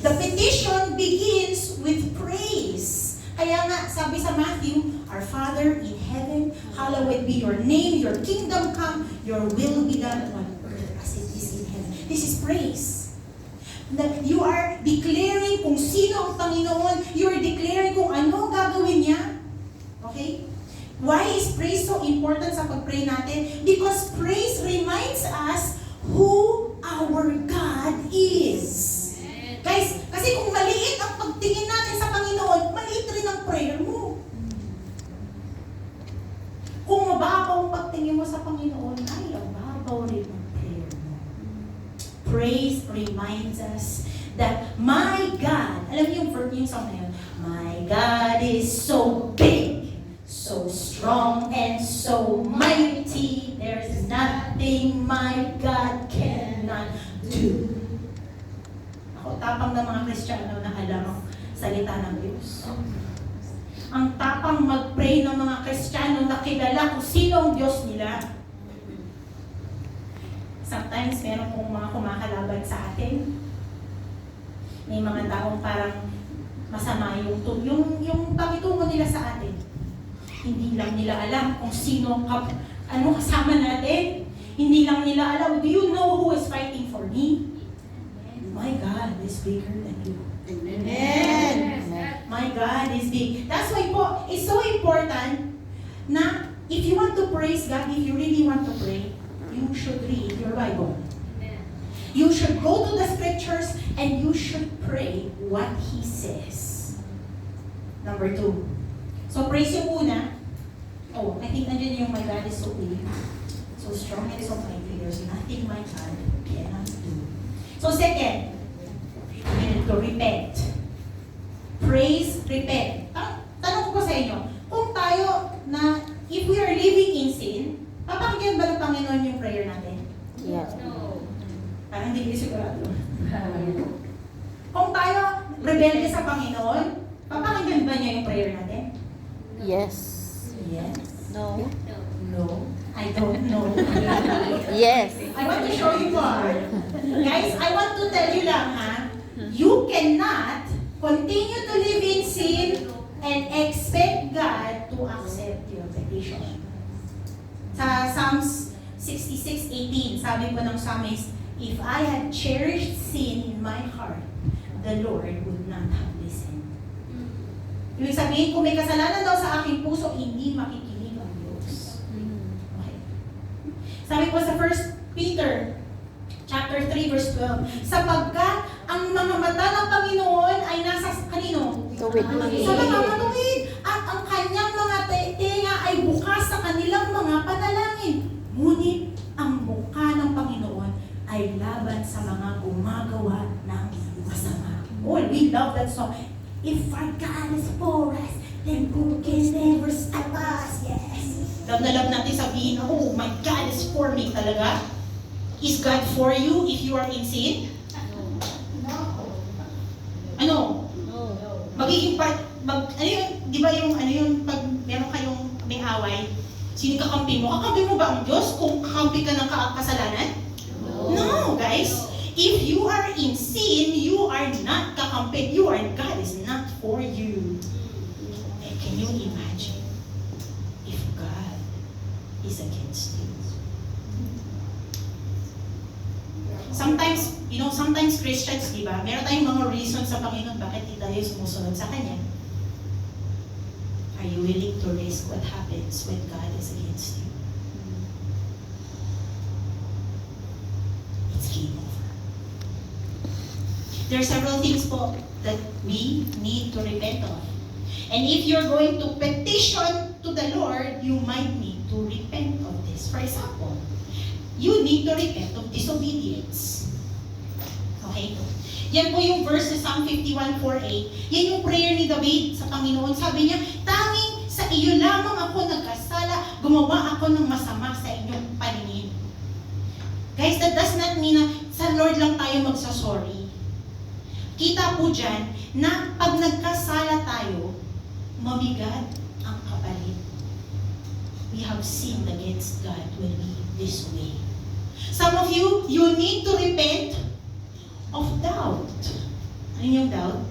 The petition begins with praise. Kaya nga, sabi sa Matthew, Our Father in heaven, hallowed be your name, your kingdom come, your will be done on earth as it is in heaven. This is praise. That you are declaring kung sino ang Panginoon, you are declaring kung ano gagawin niya. Okay? Why is praise so important sa pag-pray natin? Because praise reminds us who our God is. Guys, kasi kung maliit ang pagtingin natin sa Panginoon, maliit rin ang prayer mo. Kung mababaw ang pagtingin mo sa Panginoon, ay, ang babaw rin ang prayer mo. Praise reminds us that my God, alam niyo yung song na yun, my God is so big, so strong, and so mighty, there's nothing my God cannot do. Ako, tapang ng mga Kristiyano na alam ang salita ng Diyos. Ang tapang mag-pray ng mga Kristiyano na kilala kung sino ang Diyos nila. Sometimes, meron pong mga kumakalaban sa atin. May mga taong parang masama yung pakitungo nila sa atin. Hindi lang nila alam kung sino kasama natin. Hindi lang nila alam, do you know who is fighting for me? My God is bigger than you. Amen. My God is big. That's why po, it's so important na if you want to praise God, if you really want to pray, you should read your Bible. You should go to the scriptures and you should pray what He says. Number 2. So praise yung una. Oh, I think nandiyan yung my God is so big, so strong and so mighty. There's nothing my God cannot do. So second, we need to repent. Praise, repent. Tanong ko sa inyo, kung tayo na, if we are living in sin, papakinggan ba ng Panginoon yung prayer natin? Yes. No. Parang hindi sigurado. Kung tayo rebelde sa Panginoon, papakinggan ba niya yung prayer natin? Yes. Yes. No. No. I don't know. Yes. I want to show you more. Guys, I want to tell you lang ha, you cannot continue to live in sin and expect God to accept your petition. Sa Psalms 66:18, sabi po ng psalmist, if I had cherished sin in my heart, the Lord would not have listened. Ibig sabihin, kung may kasalanan daw sa aking puso, hindi makikinig ang Diyos. Okay. Sabi po sa 1 Peter chapter 3 verse 12, sapagkat ang mga mata ng Panginoon ay nasa kanino? Tuwid. Sa mga matuwid. At ang kanyang mga tenga ay bukas sa kanilang mga panalangin. Ngunit ang mukha ng Panginoon ay laban sa mga gumagawa ng masama. Oh, we love that song. If our God is for us, then who can never stop us? Yes. Love na love natin sabihin, oh, my God is for me talaga. Is God for you if you are in sin? No. Ano? No. Magiging ano yun, di ba yung, pag meron kayong may away, sino kakampi mo? Kakampi mo ba ang Diyos kung kakampi ka ng kasalanan? No, guys. If you are in sin, you are not kakampi. God is not for you. And can you imagine if God is against you? Sometimes Christians, di ba, meron tayong mga reasons sa Panginoon bakit di tayo sumusunod sa Kanya. Are you willing to risk what happens when God is against you? It's game over. There are several things po that we need to repent of. And if you're going to petition to the Lord, you might need to repent of this. For example, you need to repent of disobedience. Okay? Yan po yung verse sa Psalm 51:4a. Yan yung prayer ni David sa Panginoon. Sabi niya, tanging sa iyo lamang ako nagkasala, gumawa ako ng masama sa inyong paningin. Guys, that does not mean na sa Lord lang tayo magsasorry. Kita po dyan na pag nagkasala tayo, mabigat ang kapalit. We have sinned against God when we disobey. Some of you, you need to repent of doubt. Ano yung doubt?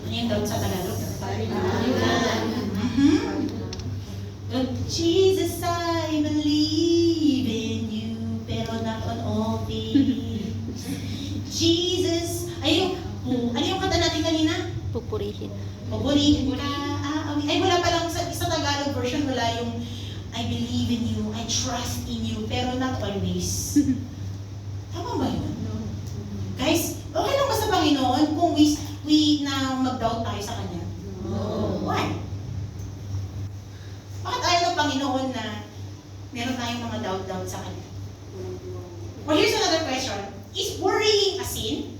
Ano yung doubt sa Tagalog? Lord Jesus, I believe in you, pero not on all things. Jesus, ano yung kanta natin kanina? Pupurihin. Pupurihin ka. Ay, wala pa lang sa Tagalog version, wala yung I believe in you, I trust in you, pero not always. Tama ba yun? Guys, okay lang ba sa Panginoon kung we na mag-doubt tayo sa Kanya? No. Why? Bakit ayaw ng Panginoon na meron tayong mga doubt sa Kanya? Well, here's another question. Is worrying a sin?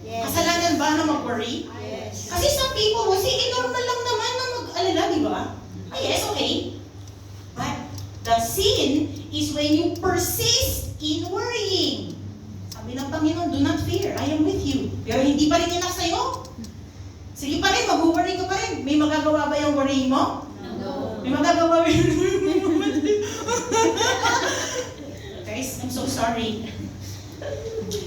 Yes. Kasalanan ba na mag-worry? Yes. Kasi some people will say, normal lang naman na mag-alala, di ba? Yes, okay. But the sin is when you persist in worrying. Sabi ng Panginoon, do not fear, I am with you. Pero hindi pa rin enough sa'yo. Sige pa rin, mag-worry ka pa rin. May magagawa ba yung worrying mo? No. May magagawa ba yung Guys, I'm so sorry.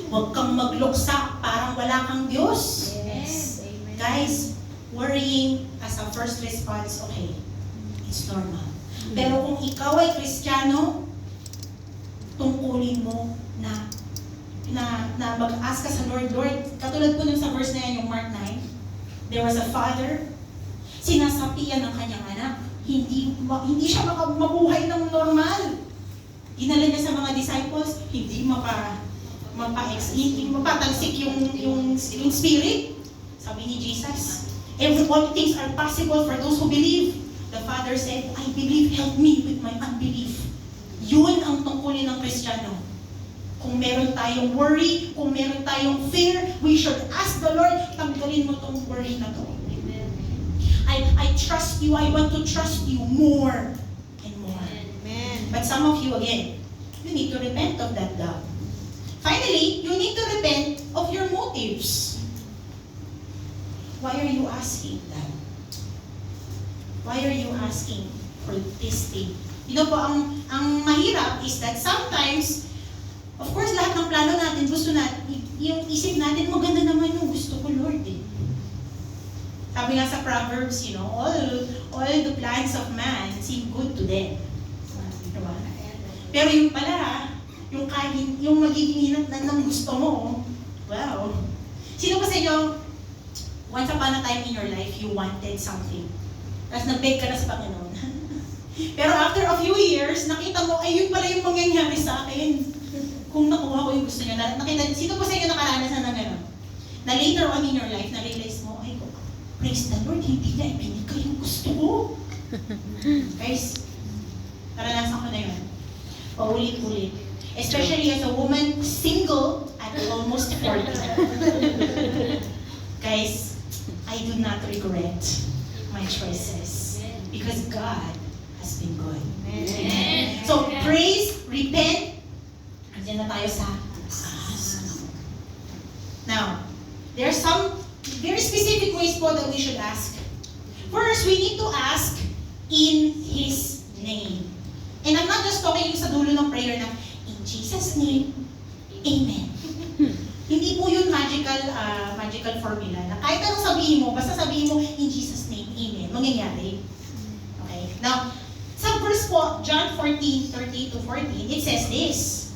Huwag kang magluksa, parang wala kang Diyos. Yes. Amen. Guys, worrying as a first response, okay, it's normal. Pero kung ikaw ay Kristiyano, tungkulin mo na mag-ask ka sa Lord, katulad po nun sa verse na yan, yung Mark 9, there was a father, sinasapian ng kanyang anak, hindi siya mabuhay ng normal. Dinala niya sa mga disciples, hindi mapatansik yung spirit. Sabi ni Jesus, all things are possible for those who believe. The Father said, I believe, help me with my unbelief. Yun ang tungkulin ng Kristiyano. Kung meron tayong worry, kung meron tayong fear, we should ask the Lord, tanggalin mo tong worry na to. I trust you, I want to trust you more and more. Amen. But some of you, again, you need to repent of that doubt. Finally, you need to repent of your motives. Why are you asking that? Why are you asking for this thing? You know po, ang mahirap is that sometimes, of course, lahat ng plano natin, gusto natin, yung isip natin, maganda naman yung gusto ko, Lord, eh. Sabi nga sa Proverbs, you know, all the plans of man seem good to them. Diba? Pero yung pala, yung magiging hinat ng gusto mo, wow. Sino ba sa inyo, once upon a time in your life, you wanted something. Tapos nag-beg ka na sa Panginoon. Pero after a few years, nakita mo, ay yun pala yung mangyayari sa akin. Kung nakuha ko yung gusto niya. Sino po sa inyo nakaranasan ng gano'n? Na later on in your life, na-realize mo, ay, praise the Lord, hindi niya ibinigay yung gusto ko. Guys, naranasan ko na yun. Paulit-ulit. Especially as a woman, single at almost 40. Guys, I do not regret my choices because God has been good. Amen. So, praise, repent, andyan na tayo sa ask. Now, there are some very specific ways po that we should ask. First, we need to ask in His name. And I'm not just talking sa dulo ng prayer na, in Jesus' name, Amen. Hindi po yun magical formula na kahit anong sabihin mo, basta sabihin mo, in Jesus' name, Amen. Mangyayari. Okay? Now, sa verse po, John 14:13-14, it says this,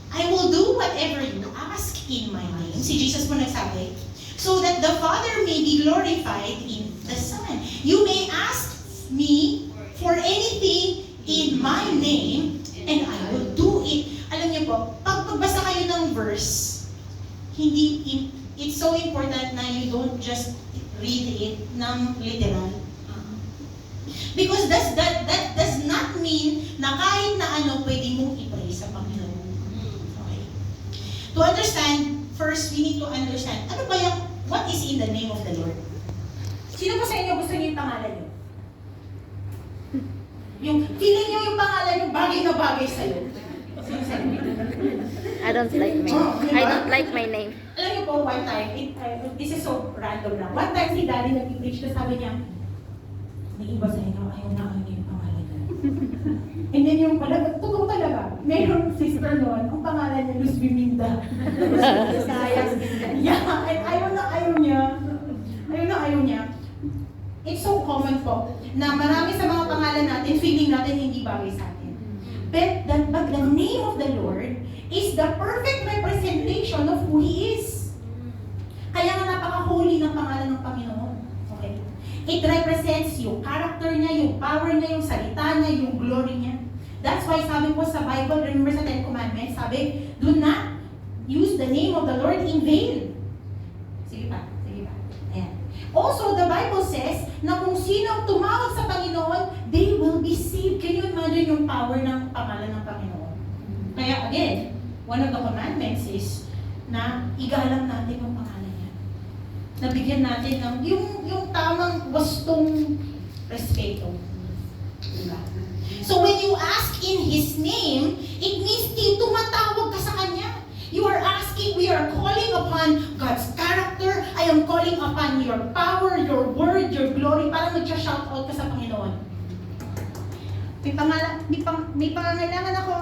I will do whatever you ask in my name. Si Jesus po nagsabi, so that the Father may be glorified in the Son. You may ask me for anything in my name, and I will do it. Alam niyo po, pag magbasa kayo ng verse, it's so important na you don't just read it ng literal. Because that does not mean na kahit na ano pwede mong i-pray sa Panginoon. Okay. To understand, first we need to understand, ano ba what is in the name of the Lord? Sino ba sa inyo gusto niyo yung pangalan niyo? Yung feeling niyo yung pangalan niyo bagay na bagay sa'yo. Sino sa inyo? I don't like my name. Alam niyo po, one time, this is so random lang. One time si Daddy nag-preach na sabi niya, may iba sa inyo, ayaw na yung pangalan niya. And then yung pala, totoo talaga, mayroong sister noon, ang pangalan niya Luz Biminda. Yeah, and ayaw na it's so common po na marami sa mga pangalan natin, feeling natin hindi bagay sa atin. But the name of the Lord is the perfect representation of who He is. Kaya nga napaka-holy ng pangalan ng Panginoon. Okay? It represents yung character niya, yung power niya, yung salita niya, yung glory niya. That's why sabi po sa Bible, remember sa Ten Commandments, sabi, do not use the name of the Lord in vain. Sige pa. Ayan. Also, the Bible says na kung sino ang tumawag sa Panginoon, they will be saved. Can you imagine yung power ng pangalan ng Panginoon? Kaya again, one of the commandments is na igalang natin ang pangalan niya. Nabigyan natin ng yung tamang gustong respeto. Diba? So when you ask in His name, it means tumatawag ka sa Kanya. You are asking, we are calling upon God's character. I am calling upon your power, your word, your glory. Parang nag-shout out ka sa Panginoon. May pangangailangan ako.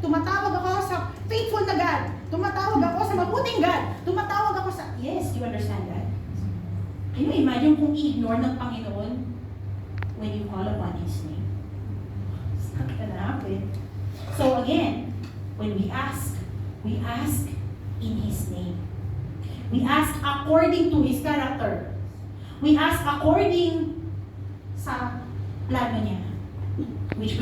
Tumatawag ako sa faithful na God. Tumatawag ako sa mabuting God. Tumatawag ako sa... Yes, you understand that? Can you imagine kung i-ignore ng Panginoon when you call upon His name? It's not gonna happen. So again, when we ask in His name. We ask according to His character. We ask according sa plano niya. Which